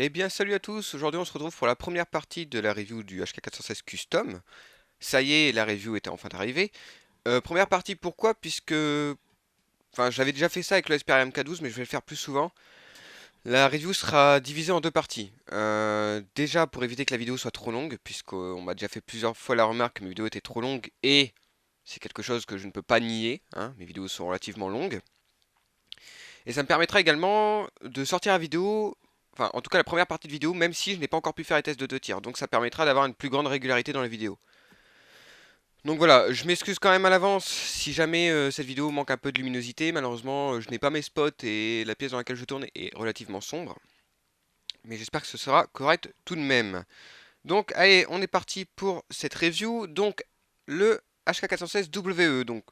Eh bien, salut à tous. Aujourd'hui, on se retrouve pour la première partie de la review du HK416 Custom. Ça y est, la review était enfin arrivée. Première partie, pourquoi? Puisque, enfin, j'avais déjà fait ça avec le SPR MK12, mais je vais le faire plus souvent. La review sera divisée en deux parties. Déjà, pour éviter que la vidéo soit trop longue, puisqu'on m'a déjà fait plusieurs fois la remarque que mes vidéos étaient trop longues, et c'est quelque chose que je ne peux pas nier, hein, mes vidéos sont relativement longues. Et ça me permettra également de sortir la vidéo, enfin en tout cas la première partie de vidéo, même si je n'ai pas encore pu faire les tests de 2 tiers. Donc ça permettra d'avoir une plus grande régularité dans les vidéos. Donc voilà, je m'excuse quand même à l'avance si jamais cette vidéo manque un peu de luminosité. Malheureusement, je n'ai pas mes spots et la pièce dans laquelle je tourne est relativement sombre. Mais j'espère que ce sera correct tout de même. Donc allez, on est parti pour cette review. Donc le HK416 WE. Donc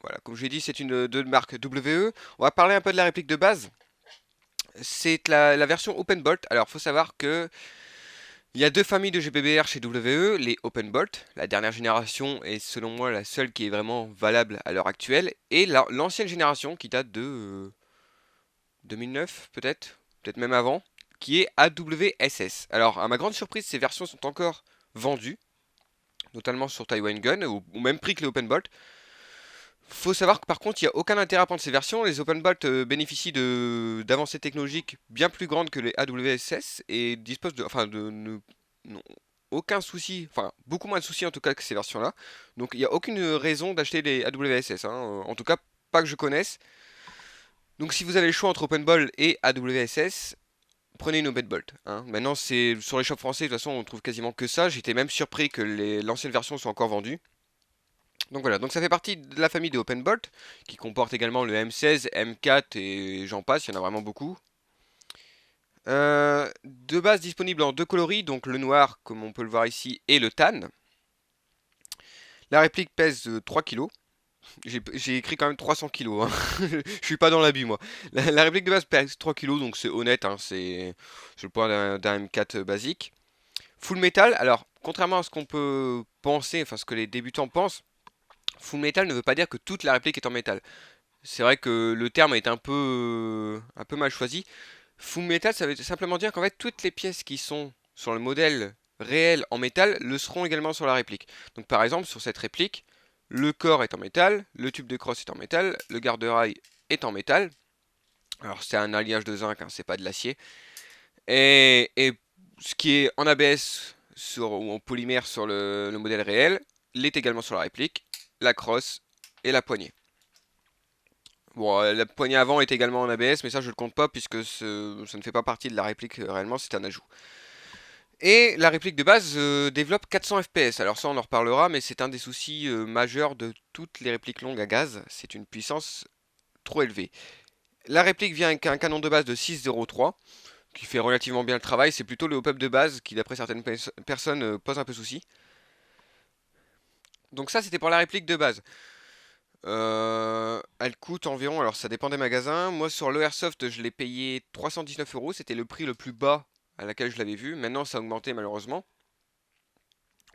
voilà, comme je l'ai dit, c'est une de marque WE. On va parler un peu de la réplique de base. C'est la version OpenBolt. Alors, il faut savoir que il y a deux familles de GBBR chez WE, les OpenBolt. La dernière génération est selon moi la seule qui est vraiment valable à l'heure actuelle, et l'ancienne génération qui date de 2009 peut-être même avant, qui est AWSS. Alors, à ma grande surprise, ces versions sont encore vendues, notamment sur Taiwan Gun, au même prix que les OpenBolt. Faut savoir que par contre, il n'y a aucun intérêt à prendre ces versions. Les OpenBolt bénéficient d'avancées technologiques bien plus grandes que les AWSS et disposent n'ont aucun souci, enfin beaucoup moins de soucis en tout cas que ces versions-là. Donc il n'y a aucune raison d'acheter les AWSS, hein, en tout cas pas que je connaisse. Donc si vous avez le choix entre OpenBolt et AWSS, prenez une OpenBolt, hein. Maintenant c'est sur les shops français, de toute façon on trouve quasiment que ça. J'étais même surpris que l'ancienne version soit encore vendue. Donc voilà, donc ça fait partie de la famille des OpenBolt, qui comporte également le M16, M4 et j'en passe, il y en a vraiment beaucoup. De base disponible en deux coloris, donc le noir, comme on peut le voir ici, et le tan. La réplique pèse 3 kg. J'ai écrit quand même 300 kg, hein. Je suis pas dans l'abus, moi. La réplique de base pèse 3 kg, donc c'est honnête, hein, c'est le poids d'un M4 basique. Full metal, alors, contrairement à ce qu'on peut penser, enfin ce que les débutants pensent, full metal ne veut pas dire que toute la réplique est en métal. C'est vrai que le terme est un peu mal choisi. Full metal, ça veut simplement dire qu'en fait, toutes les pièces qui sont sur le modèle réel en métal le seront également sur la réplique. Donc par exemple, sur cette réplique, le corps est en métal, le tube de crosse est en métal, le garde-rail est en métal. Alors c'est un alliage de zinc, hein, c'est pas de l'acier. Et ce qui est en ABS ou en polymère sur le modèle réel, l'est également sur la réplique, la crosse et la poignée. Bon, la poignée avant est également en ABS, mais ça je le compte pas puisque ça ne fait pas partie de la réplique réellement, c'est un ajout. Et la réplique de base développe 400 FPS. Alors ça on en reparlera, mais c'est un des soucis majeurs de toutes les répliques longues à gaz. C'est une puissance trop élevée. La réplique vient avec un canon de base de 6,03 qui fait relativement bien le travail. C'est plutôt le hop-up de base qui, d'après certaines personnes, pose un peu souci. Donc ça c'était pour la réplique de base. Elle coûte environ, alors ça dépend des magasins. Moi sur le Airsoft, je l'ai payé 319 euros. C'était le prix le plus bas à laquelle je l'avais vu. Maintenant, ça a augmenté malheureusement.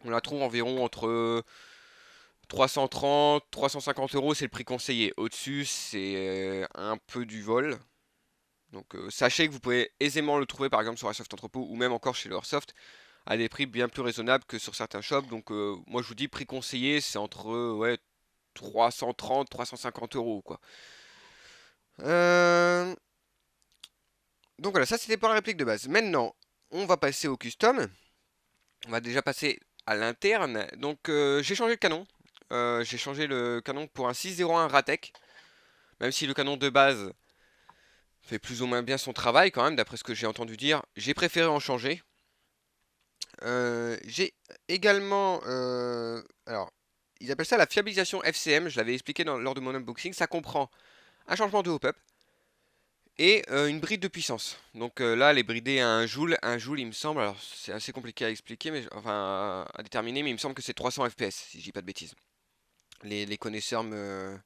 On la trouve environ entre 330, 350 euros, c'est le prix conseillé. Au-dessus, c'est un peu du vol. Donc sachez que vous pouvez aisément le trouver par exemple sur Airsoft Entrepôt ou même encore chez le Airsoft à des prix bien plus raisonnables que sur certains shops. Donc moi je vous dis prix conseillé, c'est entre ouais, 330, 350 euros quoi. Euh, Donc voilà, ça c'était pour la réplique de base. Maintenant, on va passer au custom. On va déjà passer à l'interne. Donc j'ai changé le canon. J'ai changé le canon pour un 601 Ratek. Même si le canon de base fait plus ou moins bien son travail quand même, d'après ce que j'ai entendu dire, j'ai préféré en changer. J'ai également... alors, ils appellent ça la fiabilisation FCM. Je l'avais expliqué lors de mon unboxing. Ça comprend un changement de hop-up et une bride de puissance. Donc là, elle est bridée à 1 joule, il me semble. Alors, c'est assez compliqué à expliquer, mais enfin à déterminer, mais il me semble que c'est 300 FPS, si je dis pas de bêtises. Les connaisseurs me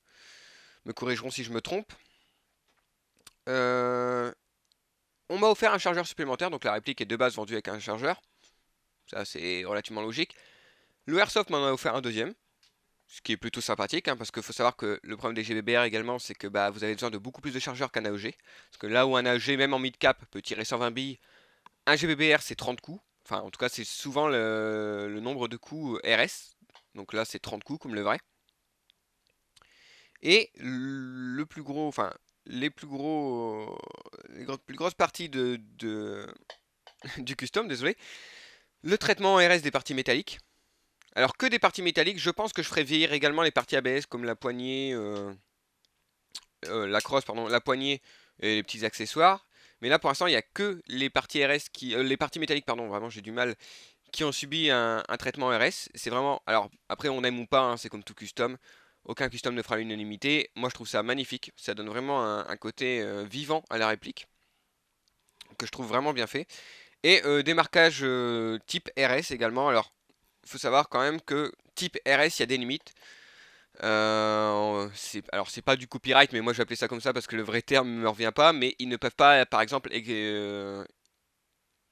corrigeront si je me trompe. Euh, on m'a offert un chargeur supplémentaire, donc la réplique est de base vendue avec un chargeur. Ça, c'est relativement logique. Le Airsoft m'en a offert un deuxième, ce qui est plutôt sympathique, hein, parce qu'il faut savoir que le problème des GBBR également, c'est que bah, vous avez besoin de beaucoup plus de chargeurs qu'un AEG. Parce que là où un AEG, même en mid-cap, peut tirer 120 billes, un GBBR c'est 30 coups. Enfin, en tout cas, c'est souvent le nombre de coups RS. Donc là, c'est 30 coups comme le vrai. Et le plus gros, enfin, les plus gros, plus grosses parties du custom, désolé, le traitement RS des parties métalliques. Alors que des parties métalliques, je pense que je ferai vieillir également les parties ABS comme la poignée, la crosse, pardon, la poignée et les petits accessoires. Mais là, pour l'instant, il n'y a que les parties RS les parties métalliques, pardon, vraiment, j'ai du mal, qui ont subi un traitement RS. C'est vraiment, alors après, on aime ou pas, hein, c'est comme tout custom. Aucun custom ne fera l'unanimité. Moi, je trouve ça magnifique. Ça donne vraiment un côté vivant à la réplique que je trouve vraiment bien fait. Et des marquages type RS également. Alors, il faut savoir quand même que type RS, il y a des limites. Alors c'est pas du copyright, mais moi je vais appeler ça comme ça parce que le vrai terme ne me revient pas. Mais ils ne peuvent pas, par exemple,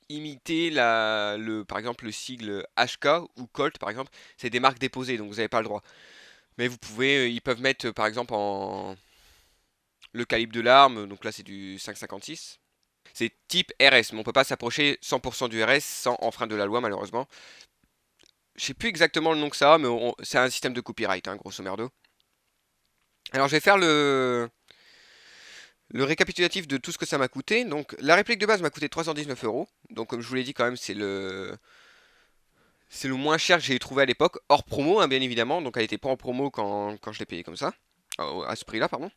imiter par exemple le sigle HK ou Colt, par exemple. C'est des marques déposées, donc vous n'avez pas le droit. Mais vous pouvez, ils peuvent mettre par exemple en le calibre de l'arme. Donc là c'est du 5,56. C'est type RS, mais on peut pas s'approcher 100% du RS sans enfreindre de la loi malheureusement. Je sais plus exactement le nom que ça a, mais c'est un système de copyright, hein, grosso merdo. Alors je vais faire le récapitulatif de tout ce que ça m'a coûté. Donc la réplique de base m'a coûté 319 euros. Donc comme je vous l'ai dit quand même, c'est le moins cher que j'ai trouvé à l'époque, hors promo hein, bien évidemment. Donc elle était pas en promo quand je l'ai payé comme ça, à ce prix-là pardon.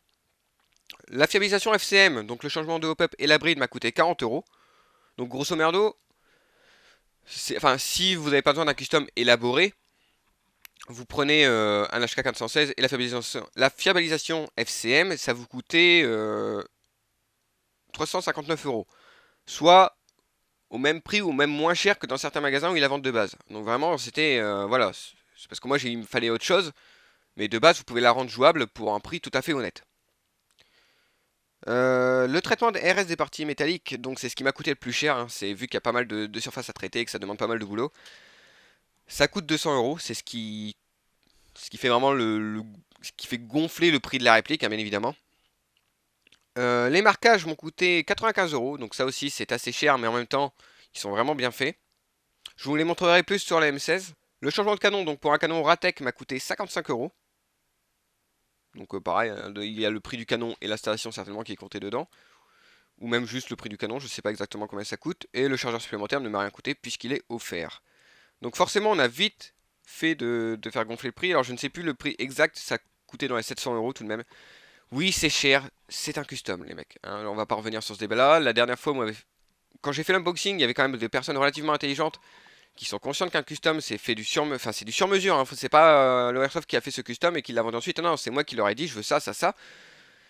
La fiabilisation FCM, donc le changement de hop-up et la bride m'a coûté 40 euros. Donc grosso merdo, enfin si vous n'avez pas besoin d'un custom élaboré, vous prenez un HK 416 et la fiabilisation FCM, ça vous coûtait 359 euros. Soit au même prix ou même moins cher que dans certains magasins où il la vente de base. Donc vraiment, c'était... voilà, c'est parce que moi, il me fallait autre chose. Mais de base, vous pouvez la rendre jouable pour un prix tout à fait honnête. Le traitement des RS des parties métalliques, donc c'est ce qui m'a coûté le plus cher. Hein, c'est vu qu'il y a pas mal de surface à traiter et que ça demande pas mal de boulot. Ça coûte 200 euros. C'est ce qui fait vraiment ce qui fait gonfler le prix de la réplique, hein, bien évidemment. Les marquages m'ont coûté 95 euros. Donc ça aussi, c'est assez cher, mais en même temps, ils sont vraiment bien faits. Je vous les montrerai plus sur la M16. Le changement de canon, donc pour un canon Ratek, m'a coûté 55 euros. Donc pareil, il y a le prix du canon et l'installation certainement qui est compté dedans. Ou même juste le prix du canon, je ne sais pas exactement combien ça coûte. Et le chargeur supplémentaire ne m'a rien coûté puisqu'il est offert. Donc forcément on a vite fait de faire gonfler le prix. Alors je ne sais plus le prix exact, ça coûtait dans les 700 euros tout de même. Oui c'est cher, c'est un custom les mecs. Hein. Alors, on va pas revenir sur ce débat là. La dernière fois, moi, quand j'ai fait l'unboxing, il y avait quand même des personnes relativement intelligentes qui sont conscientes qu'un custom c'est fait enfin c'est du sur-mesure. Hein. C'est pas l'Airsoft qui a fait ce custom et qui l'a vendu ensuite. Non, c'est moi qui leur ai dit je veux ça, ça, ça.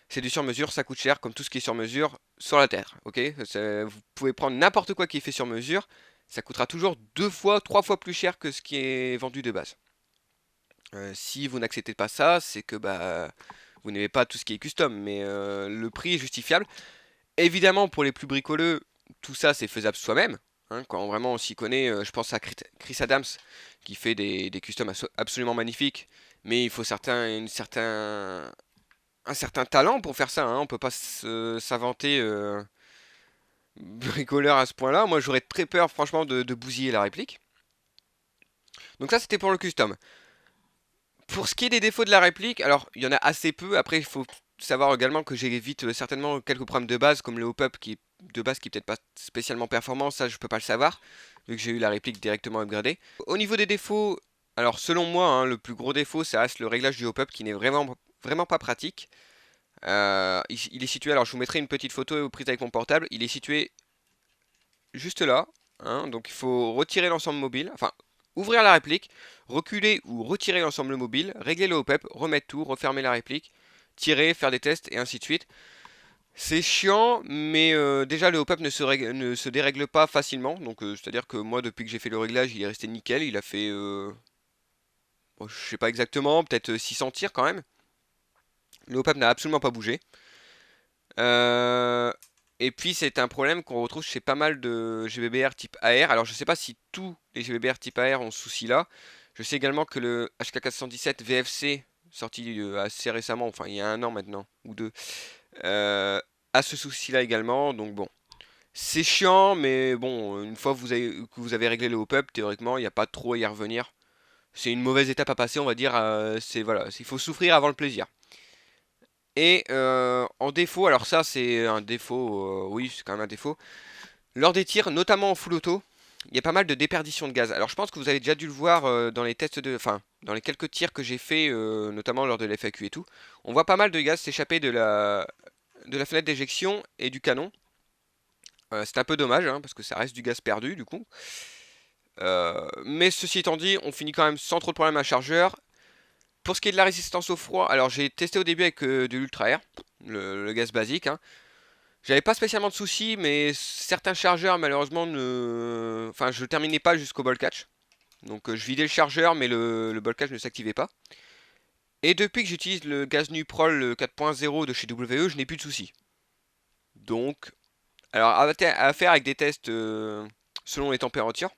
C'est du sur-mesure, ça coûte cher comme tout ce qui est sur-mesure sur la terre. Ok, vous pouvez prendre n'importe quoi qui est fait sur mesure, ça coûtera toujours 2 fois, 3 fois plus cher que ce qui est vendu de base. Si vous n'acceptez pas ça, c'est que bah vous n'aimez pas tout ce qui est custom, mais le prix est justifiable. Évidemment, pour les plus bricoleux, tout ça c'est faisable soi-même. Hein, quand vraiment on s'y connaît, je pense à Chris Adams qui fait des customs absolument magnifiques, mais il faut un certain talent pour faire ça. Hein, on peut pas s'inventer bricoleur à ce point-là. Moi j'aurais très peur franchement de bousiller la réplique. Donc ça c'était pour le custom. Pour ce qui est des défauts de la réplique, alors il y en a assez peu. Après il faut savoir également que j'évite certainement quelques problèmes de base comme le hop-up qui est de base qui est peut-être pas spécialement performant, ça je peux pas le savoir vu que j'ai eu la réplique directement upgradée. Au niveau des défauts, alors selon moi hein, le plus gros défaut ça reste le réglage du hop-up qui n'est vraiment pas pratique. Il est situé, alors je vous mettrai une petite photo prise avec mon portable, il est situé juste là, hein, donc il faut retirer l'ensemble mobile, enfin ouvrir la réplique, reculer ou retirer l'ensemble mobile, régler le hop-up, remettre tout, refermer la réplique, tirer, faire des tests et ainsi de suite. C'est chiant, mais déjà le hop-up ne se dérègle pas facilement, donc c'est-à-dire que moi depuis que j'ai fait le réglage il est resté nickel, il a fait, bon, je sais pas exactement, peut-être 600 tirs quand même. Le hop-up n'a absolument pas bougé. Euh, et puis c'est un problème qu'on retrouve chez pas mal de GBBR type AR. Alors je sais pas si tous les GBBR type AR ont ce souci là. Je sais également que le HK417 VFC, sorti assez récemment, enfin il y a un an maintenant, ou deux, euh, a ce souci là également. Donc bon, C'est chiant, mais bon, une fois que vous avez réglé le hop-up, théoriquement, il n'y a pas trop à y revenir. C'est une mauvaise étape à passer, on va dire. C'est voilà, il faut souffrir avant le plaisir. Et en défaut, alors ça c'est un défaut, oui c'est quand même un défaut. Lors des tirs, notamment en full auto, il y a pas mal de déperdition de gaz. Alors je pense que vous avez déjà dû le voir dans les tests enfin dans les quelques tirs que j'ai fait, notamment lors de l'FAQ et tout. On voit pas mal de gaz s'échapper de la fenêtre d'éjection et du canon. C'est un peu dommage hein, parce que ça reste du gaz perdu du coup. Mais ceci étant dit, on finit quand même sans trop de problème à chargeur. Pour ce qui est de la résistance au froid, alors j'ai testé au début avec de l'ultra air, le gaz basique, hein. J'avais pas spécialement de soucis, mais certains chargeurs malheureusement ne. Enfin, je terminais pas jusqu'au ball catch. Donc je vidais le chargeur, mais le ball catch ne s'activait pas. Et depuis que j'utilise le gaz Nuprol 4.0 de chez WE, je n'ai plus de soucis. Donc, alors à faire avec des tests selon les températures.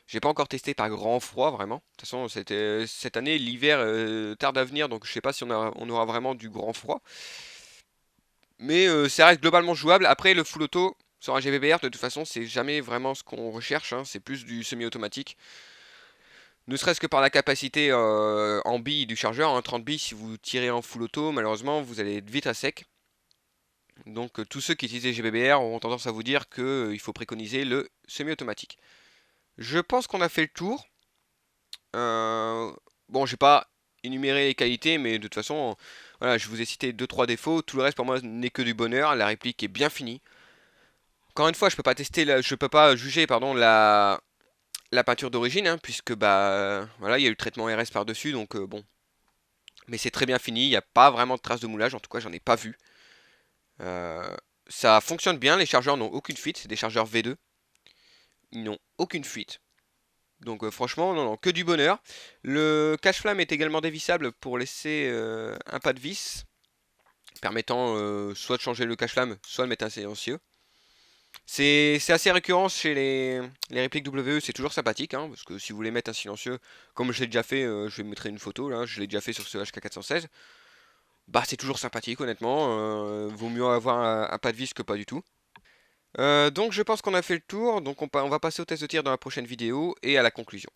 J'ai pas encore testé par grand froid vraiment. De toute façon, cette année, l'hiver tarde à venir, donc je sais pas si on aura vraiment du grand froid. Mais ça reste globalement jouable. Après, le full auto sur un GBBR, de toute façon, c'est jamais vraiment ce qu'on recherche, hein. C'est plus du semi-automatique. Ne serait-ce que par la capacité en billes du chargeur, hein, 30 billes, si vous tirez en full auto, malheureusement, vous allez être vite à sec. Donc tous ceux qui utilisent les GBBR auront tendance à vous dire qu'il faut préconiser le semi-automatique. Je pense qu'on a fait le tour. Euh, bon, j'ai pas énuméré les qualités, mais de toute façon, voilà, je vous ai cité deux trois défauts. Tout le reste pour moi n'est que du bonheur. La réplique est bien finie. Encore une fois, je peux pas tester, je peux pas juger, pardon, la peinture d'origine, hein, puisque bah voilà, il y a eu le traitement RS par-dessus, donc bon. Mais c'est très bien fini. Il n'y a pas vraiment de traces de moulage. En tout cas, j'en ai pas vu. Euh, Ça fonctionne bien. Les chargeurs n'ont aucune fuite. C'est des chargeurs V2. Ils n'ont aucune fuite. Donc franchement, non, non, que du bonheur. Le cache-flamme est également dévissable pour laisser un pas de vis, permettant soit de changer le cache-flamme, soit de mettre un silencieux. C'est assez récurrent chez les répliques WE, c'est toujours sympathique, hein, parce que si vous voulez mettre un silencieux, comme je l'ai déjà fait, je vais mettre une photo là, je l'ai déjà fait sur ce HK416. Bah c'est toujours sympathique honnêtement, vaut mieux avoir un pas de vis que pas du tout. Donc je pense qu'on a fait le tour, donc on va passer au test de tir dans la prochaine vidéo et à la conclusion.